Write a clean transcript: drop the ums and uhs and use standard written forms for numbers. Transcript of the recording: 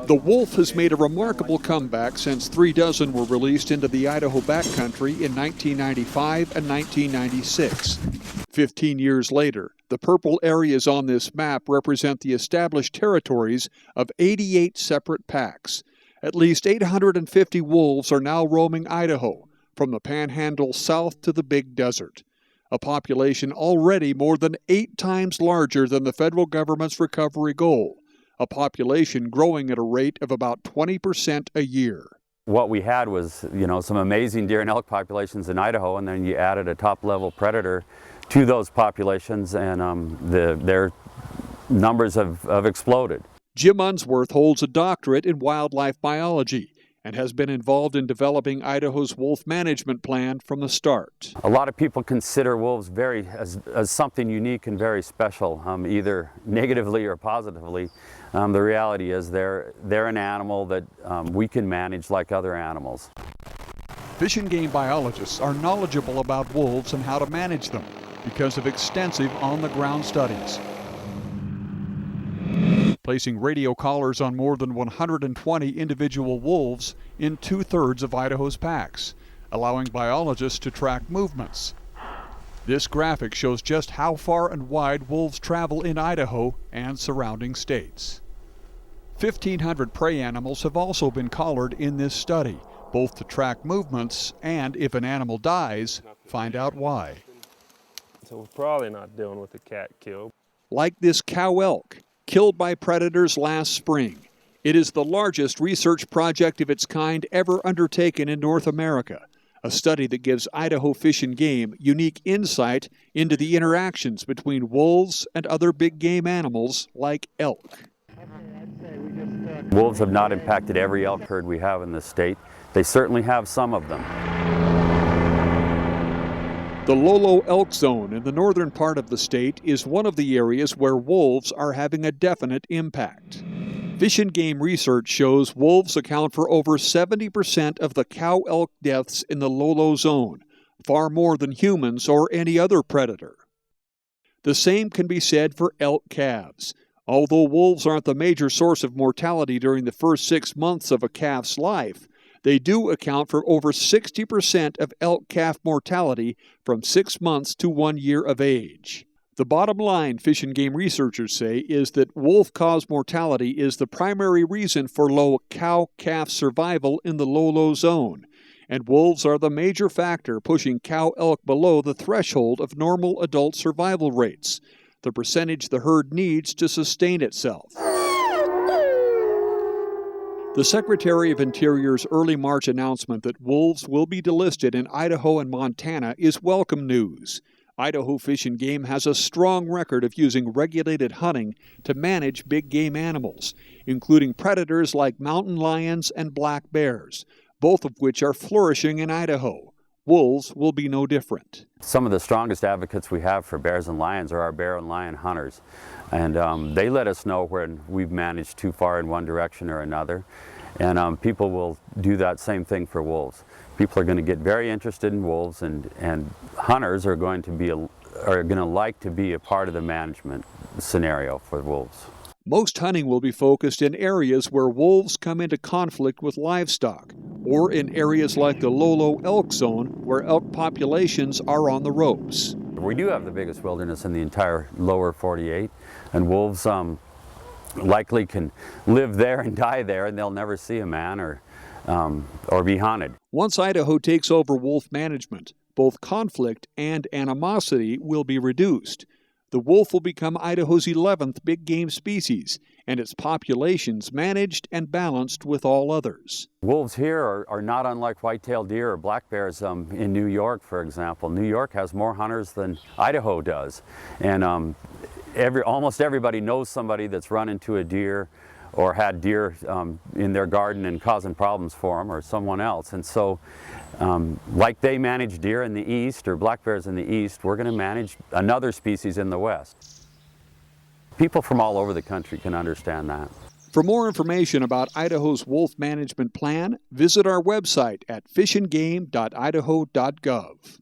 The wolf has made a remarkable comeback since 3 dozen were released into the Idaho backcountry in 1995 and 1996. 15 years later, the purple areas on this map represent the established territories of 88 separate packs. At least 850 wolves are now roaming Idaho, from the Panhandle south to the Big Desert, a population already more than 8 times larger than the federal government's recovery goal, a population growing at a rate of about 20% a year. What we had was, some amazing deer and elk populations in Idaho, and then you added a top-level predator to those populations, and their numbers have exploded. Jim Unsworth holds a doctorate in wildlife biology and has been involved in developing Idaho's wolf management plan from the start. A lot of people consider wolves as something unique and very special, either negatively or positively. The reality is they're an animal that we can manage like other animals. Fish and game biologists are knowledgeable about wolves and how to manage them because of extensive on-the-ground studies. Placing radio collars on more than 120 individual wolves in 2/3 of Idaho's packs, allowing biologists to track movements. This graphic shows just how far and wide wolves travel in Idaho and surrounding states. 1,500 prey animals have also been collared in this study, both to track movements and, if an animal dies, find out why. So we're probably not dealing with a cat kill. Like this cow elk, killed by predators last spring. It is the largest research project of its kind ever undertaken in North America, a study that gives Idaho Fish and Game unique insight into the interactions between wolves and other big game animals like elk. Wolves have not impacted every elk herd we have in the state. They certainly have some of them. The Lolo Elk Zone in the northern part of the state is one of the areas where wolves are having a definite impact. Fish and Game research shows wolves account for over 70% of the cow elk deaths in the Lolo Zone, far more than humans or any other predator. The same can be said for elk calves. Although wolves aren't the major source of mortality during the first 6 months of a calf's life, they do account for over 60% of elk calf mortality from 6 months to 1 year of age. The bottom line, Fish and Game researchers say, is that wolf-caused mortality is the primary reason for low cow-calf survival in the Lolo Zone, and wolves are the major factor pushing cow elk below the threshold of normal adult survival rates, the percentage the herd needs to sustain itself. The Secretary of Interior's early March announcement that wolves will be delisted in Idaho and Montana is welcome news. Idaho Fish and Game has a strong record of using regulated hunting to manage big game animals, including predators like mountain lions and black bears, both of which are flourishing in Idaho. Wolves will be no different. Some of the strongest advocates we have for bears and lions are our bear and lion hunters. And they let us know when we've managed too far in one direction or another. And people will do that same thing for wolves. People are going to get very interested in wolves, and hunters are going to like to be a part of the management scenario for wolves. Most hunting will be focused in areas where wolves come into conflict with livestock, or in areas like the Lolo Elk Zone where elk populations are on the ropes. We do have the biggest wilderness in the entire lower 48, and wolves likely can live there and die there, and they'll never see a man or be hunted. Once Idaho takes over wolf management, both conflict and animosity will be reduced. The wolf will become Idaho's 11th big game species, and its populations managed and balanced with all others. Wolves here are not unlike white-tailed deer or black bears in New York, for example. New York has more hunters than Idaho does, and almost everybody knows somebody that's run into a deer or had deer in their garden and causing problems for them, or someone else. And so like they manage deer in the east or black bears in the east, we're going to manage another species in the west. People from all over the country can understand that. For more information about Idaho's wolf management plan, visit our website at fishandgame.idaho.gov.